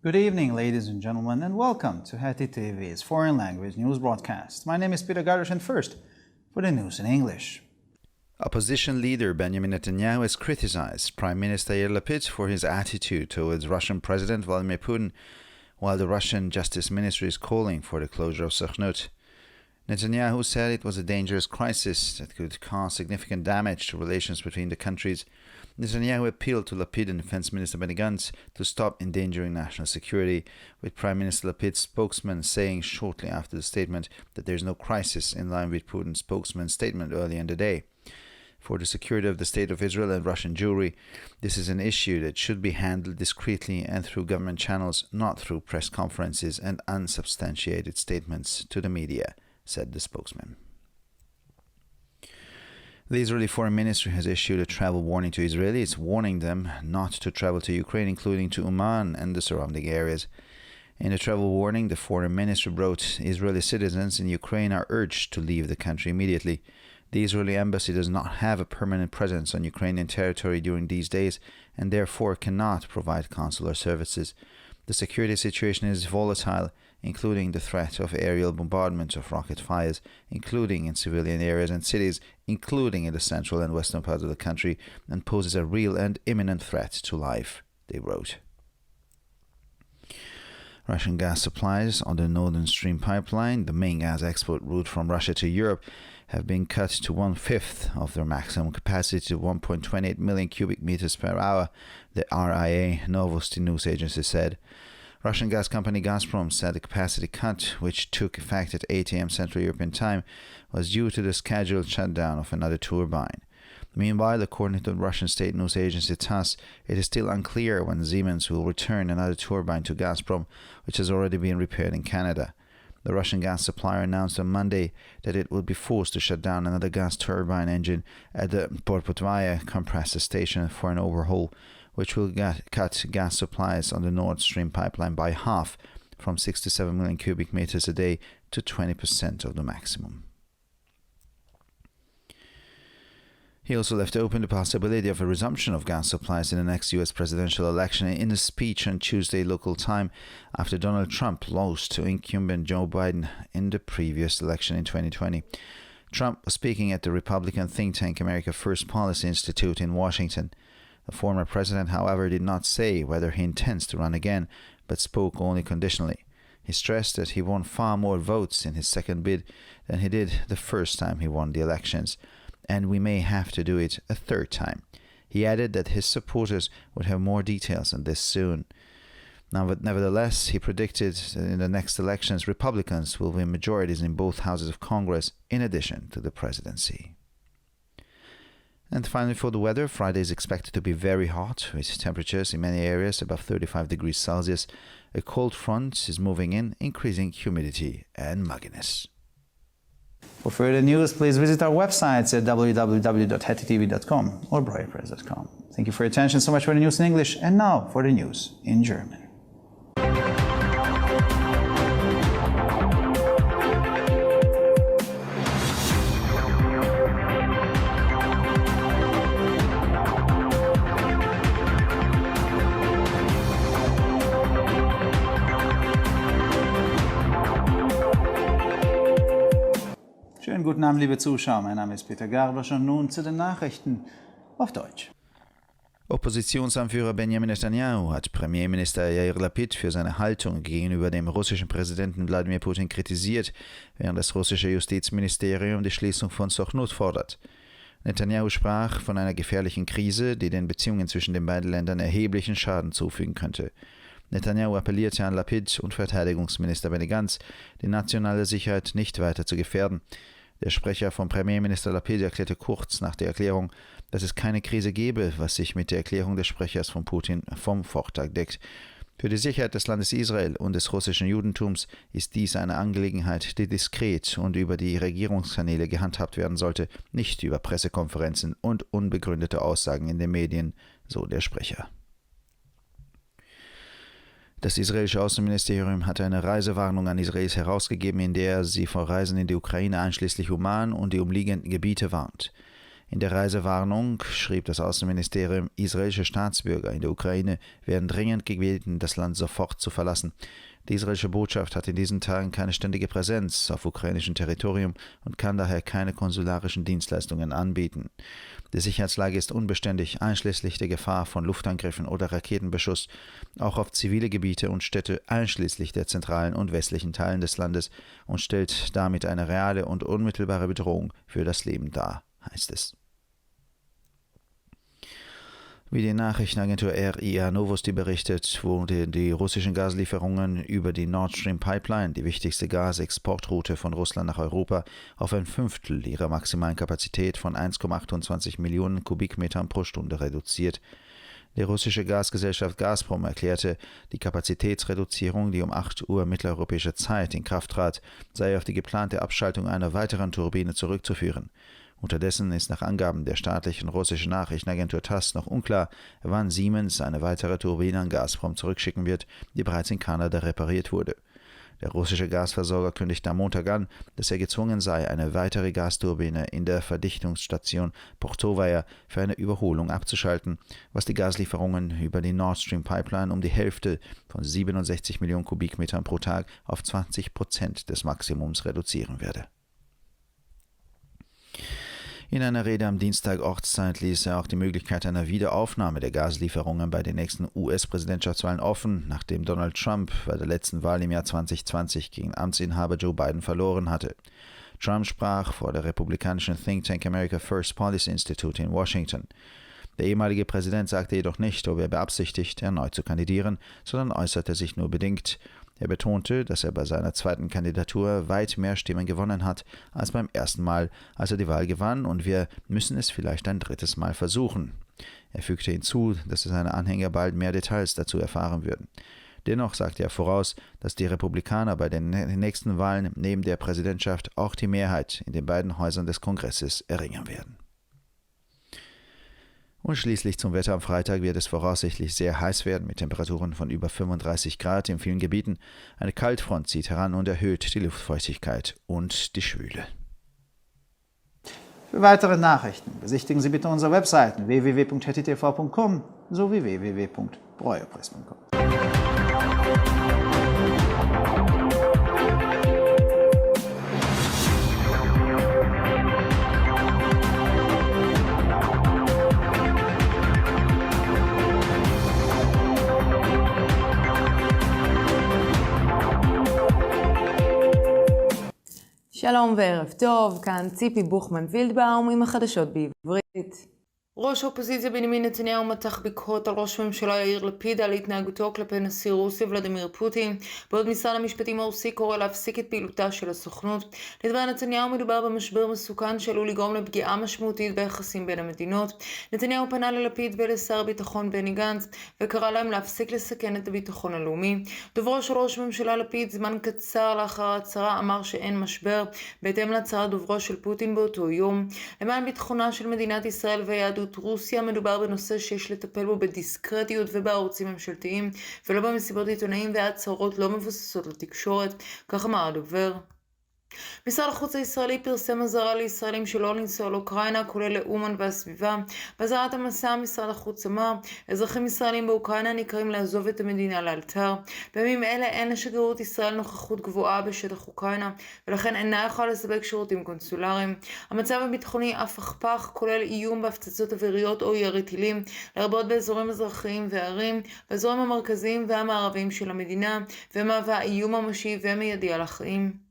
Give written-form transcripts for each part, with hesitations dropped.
Good evening, ladies and gentlemen, and welcome to Heti TV's foreign language news broadcast. My name is Peter Gardosh, and first, for the news in English. Opposition leader Benjamin Netanyahu has criticized Prime Minister Yair Lapid for his attitude towards Russian President Vladimir Putin, while the Russian Justice Ministry is calling for the closure of Sochnut. Netanyahu said it was a dangerous crisis that could cause significant damage to relations between the countries. Netanyahu appealed to Lapid and Defense Minister Benny Gantz to stop endangering national security, with Prime Minister Lapid's spokesman saying shortly after the statement that there is no crisis, in line with Putin's spokesman's statement earlier in the day. For the security of the State of Israel and Russian Jewry, this is an issue that should be handled discreetly and through government channels, not through press conferences and unsubstantiated statements to the media, said the spokesman. The Israeli Foreign Ministry has issued a travel warning to Israelis, warning them not to travel to Ukraine, including to Uman and the surrounding areas. In the travel warning, the Foreign Ministry wrote, Israeli citizens in Ukraine are urged to leave the country immediately. The Israeli embassy does not have a permanent presence on Ukrainian territory during these days and therefore cannot provide consular services. The security situation is volatile, including the threat of aerial bombardment of rocket fires, including in civilian areas and cities, including in the central and western parts of the country, and poses a real and imminent threat to life, they wrote. Russian gas supplies on the Northern Stream pipeline, the main gas export route from Russia to Europe, have been cut to 1/5 of their maximum capacity to 1.28 million cubic meters per hour, the RIA Novosti news agency said. Russian gas company Gazprom said the capacity cut, which took effect at 8 a.m. Central European Time, was due to the scheduled shutdown of another turbine. Meanwhile, according to the Russian state news agency TASS, it is still unclear when Siemens will return another turbine to Gazprom, which has already been repaired in Canada. The Russian gas supplier announced on Monday that it would be forced to shut down another gas turbine engine at the Porpotvaya compressor station for an overhaul, which will cut gas supplies on the Nord Stream pipeline by half, from 6 to 7 million cubic meters a day to 20% of the maximum. He also left open the possibility of a resumption of gas supplies in the next U.S. presidential election in a speech on Tuesday local time after Donald Trump lost to incumbent Joe Biden in the previous election in 2020. Trump was speaking at the Republican think tank America First Policy Institute in Washington. The former president, however, did not say whether he intends to run again, but spoke only conditionally. He stressed that he won far more votes in his second bid than he did the first time he won the elections, and we may have to do it a third time. He added that his supporters would have more details on this soon. Nevertheless, he predicted that in the next elections, Republicans will win majorities in both houses of Congress, in addition to the presidency. And finally, for the weather, Friday is expected to be very hot, with temperatures in many areas above 35 degrees Celsius. A cold front is moving in, increasing humidity and mugginess. For further news, please visit our websites at www.hetitv.com or breuerpress.com. Thank you for your attention. So much for the news in English, and now for the news in German. Schönen guten Abend, liebe Zuschauer. Mein Name ist Peter Gardosh und nun zu den Nachrichten auf Deutsch. Oppositionsanführer Benjamin Netanyahu hat Premierminister Yair Lapid für seine Haltung gegenüber dem russischen Präsidenten Wladimir Putin kritisiert, während das russische Justizministerium die Schließung von Sochnut fordert. Netanyahu sprach von einer gefährlichen Krise, die den Beziehungen zwischen den beiden Ländern erheblichen Schaden zufügen könnte. Netanyahu appellierte an Lapid und Verteidigungsminister Benny Gantz, die nationale Sicherheit nicht weiter zu gefährden. Der Sprecher von Premierminister Lapid erklärte kurz nach der Erklärung, dass es keine Krise gebe, was sich mit der Erklärung des Sprechers von Putin vom Vortag deckt. Für die Sicherheit des Landes Israel und des russischen Judentums ist dies eine Angelegenheit, die diskret und über die Regierungskanäle gehandhabt werden sollte, nicht über Pressekonferenzen und unbegründete Aussagen in den Medien, so der Sprecher. Das israelische Außenministerium hatte eine Reisewarnung an Israelis herausgegeben, in der sie vor Reisen in die Ukraine einschließlich Uman und die umliegenden Gebiete warnt. In der Reisewarnung schrieb das Außenministerium, israelische Staatsbürger in der Ukraine werden dringend gebeten, das Land sofort zu verlassen. Die israelische Botschaft hat in diesen Tagen keine ständige Präsenz auf ukrainischem Territorium und kann daher keine konsularischen Dienstleistungen anbieten. Die Sicherheitslage ist unbeständig, einschließlich der Gefahr von Luftangriffen oder Raketenbeschuss, auch auf zivile Gebiete und Städte einschließlich der zentralen und westlichen Teilen des Landes und stellt damit eine reale und unmittelbare Bedrohung für das Leben dar, heißt es. Wie die Nachrichtenagentur RIA Novosti berichtet, wurden die russischen Gaslieferungen über die Nord Stream Pipeline, die wichtigste Gasexportroute von Russland nach Europa, auf ein Fünftel ihrer maximalen Kapazität von 1,28 Millionen Kubikmetern pro Stunde reduziert. Die russische Gasgesellschaft Gazprom erklärte, die Kapazitätsreduzierung, die um 8 Uhr mitteleuropäischer Zeit in Kraft trat, sei auf die geplante Abschaltung einer weiteren Turbine zurückzuführen. Unterdessen ist nach Angaben der staatlichen russischen Nachrichtenagentur TASS noch unklar, wann Siemens eine weitere Turbine an Gazprom zurückschicken wird, die bereits in Kanada repariert wurde. Der russische Gasversorger kündigte am Montag an, dass er gezwungen sei, eine weitere Gasturbine in der Verdichtungsstation Portovaja für eine Überholung abzuschalten, was die Gaslieferungen über die Nord Stream Pipeline um die Hälfte von 67 Millionen Kubikmetern pro Tag auf 20% des Maximums reduzieren werde. In einer Rede am Dienstag Ortszeit ließ er auch die Möglichkeit einer Wiederaufnahme der Gaslieferungen bei den nächsten US-Präsidentschaftswahlen offen, nachdem Donald Trump bei der letzten Wahl im Jahr 2020 gegen Amtsinhaber Joe Biden verloren hatte. Trump sprach vor der republikanischen Think Tank America First Policy Institute in Washington. Der ehemalige Präsident sagte jedoch nicht, ob er beabsichtigt, erneut zu kandidieren, sondern äußerte sich nur bedingt. Er betonte, dass er bei seiner zweiten Kandidatur weit mehr Stimmen gewonnen hat als beim ersten Mal, als er die Wahl gewann, und wir müssen es vielleicht ein drittes Mal versuchen. Er fügte hinzu, dass seine Anhänger bald mehr Details dazu erfahren würden. Dennoch sagte er voraus, dass die Republikaner bei den nächsten Wahlen neben der Präsidentschaft auch die Mehrheit in den beiden Häusern des Kongresses erringen werden. Und schließlich zum Wetter. Am Freitag wird es voraussichtlich sehr heiß werden, mit Temperaturen von über 35 Grad in vielen Gebieten. Eine Kaltfront zieht heran und erhöht die Luftfeuchtigkeit und die Schwüle. Für weitere Nachrichten besichtigen Sie bitte unsere Webseiten www.hettitv.com sowie www.breuerpress.com. שלום וערב טוב, כאן ציפי בוכמן וילדבאום עם החדשות בעברית. ראש האופוזיציה בנימין נתניהו מתח ביקורת על ראש הממשלה יאיר לפיד על התנהגותו כלפי נשיא רוסיה ולדימיר פוטין, בעוד משרד המשפטים הרוסי קורא להפסיק את פעילותה של הסוכנות. לדבר נתניהו מדובר במשבר מסוכן שעלול לגרום לפגיעה משמעותית ביחסים בין המדינות. נתניהו פנה ללפיד ולשר הביטחון בני גנץ וקרא להם להפסיק לסכן את הביטחון הלאומי. דוברו של ראש הממשלה לפיד זמן קצר לאחר ההצהרה אמר שאין משבר, בהתאם להצהרת דוברו של פוטין באותו יום. למען ביטחונה של מדינת ישראל ויהדות רוסיה מדובר בנושא שיש לטפל בו בדיסקרטיות ובערוצים ממשלתיים ולא במסיבות עיתונאים והצהרות לא מבוססות לתקשורת, כך אמר הדובר. משרד החוץ הישראלי פרסם אזהרה לישראלים שלא לנסוע לאוקראינה, כולל לאומן והסביבה. באזהרת המסע משרד החוץ אמר, אזרחים ישראלים באוקראינה נקראים לעזוב את המדינה לאלתר. בימים אלה אין לשגרירות ישראל נוכחות גבוהה בשטח אוקראינה, ולכן אינה יכולה לספק שירותים קונסולריים. המצב הביטחוני אף הכפח, כולל איום בהפצצות אוויריות או ירי טילים, לרבות באזורים אזרחיים וערים, באזורים המרכזיים והמערביים של המדינה, ומהווה איום ממשי ומיידי על החיים.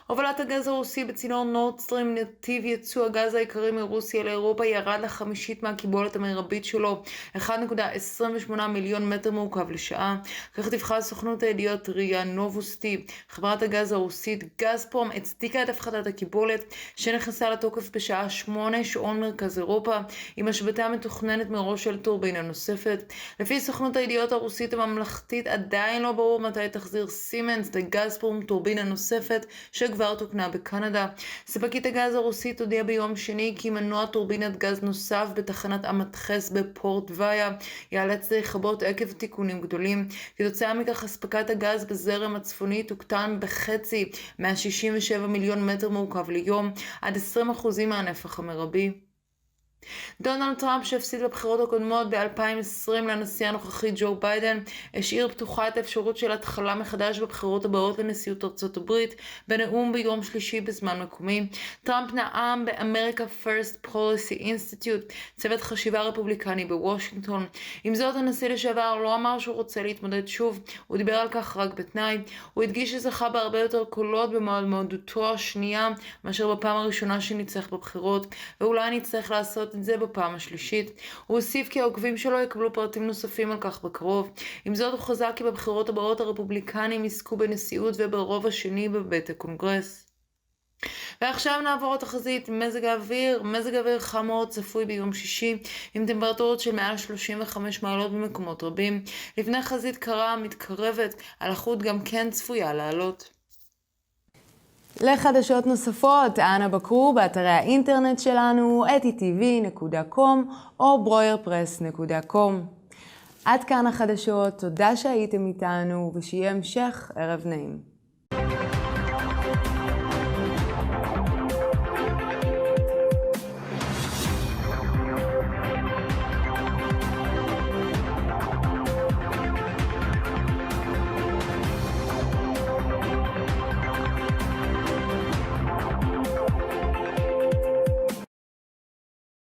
הובלת הגז הרוסי בצינור נורד סטרים, נתיב ייצוא הגז העיקרי מרוסיה לאירופה, ירד לחמישית מהקיבולת המרבית שלו, 1.28 מיליון מטר מעוקב לשעה. כך דיווחה סוכנות הידיעות RIA נובוסטי. חברת הגז הרוסית גזפרום הצדיקה את הפחתת הקיבולת, שנכנסה לתוקף בשעה 8 שעון מרכז אירופה, עם השבתה מתוכננת מראש של טורבינה נוספת. לפי סוכנות הידיעות הרוסית הממלכתית, עדיין לא ברור מתי תחזיר סימנס לגזפרום טורבינה נוספת שכבר תוקנה בקנדה. ספקית הגז הרוסית הודיעה ביום שני כי מנוע טורבינת גז נוסף בתחנת המדחס בפורט ויה ייאלץ לכבות עקב תיקונים גדולים. כתוצאה מכך אספקת הגז בזרם הצפוני תוקטן בחצי, 167 מיליון מטר מעוקב ליום, עד 20% מהנפח המרבי. דונלד טראמפ שהפסיד בבחירות הקודמות ב-2020 לנשיא הנוכחי ג'ו ביידן, השאיר פתוחה את האפשרות של התחלה מחדש בבחירות הבאות לנשיאות ארצות הברית, בנאום ביום שלישי בזמן מקומי. טראמפ נאם ב-America First Policy Institute, צוות חשיבה רפובליקני בוושינגטון. עם זאת, הנשיא לשעבר לא אמר שהוא רוצה להתמודד שוב, הוא דיבר על כך רק בתנאי. הוא הדגיש שזכה בהרבה יותר קולות במועמדותו השנייה מאשר בפעם הראשונה שניצח בבחירות, ואולי נצטרך לעשות את זה בפעם השלישית. הוא הוסיף כי העוקבים שלו יקבלו פרטים נוספים על כך בקרוב. עם זאת, הוא חזק כי בבחירות הבאות הרפובליקנים יזכו בנשיאות וברוב השני בבית הקונגרס. ועכשיו נעבור לתחזית מזג האוויר. מזג האוויר חם מאוד צפוי ביום שישי, עם טמפרטורות של מעל 35 מעלות במקומות רבים. לפני חזית קרה מתקרבת, הלחות גם כן צפויה לעלות. לחדשות נוספות, אנא בקרו באתרי האינטרנט שלנו, etitv.com או broyerpress.com. עד כאן החדשות, תודה שהייתם איתנו ושיהיה המשך ערב נעים.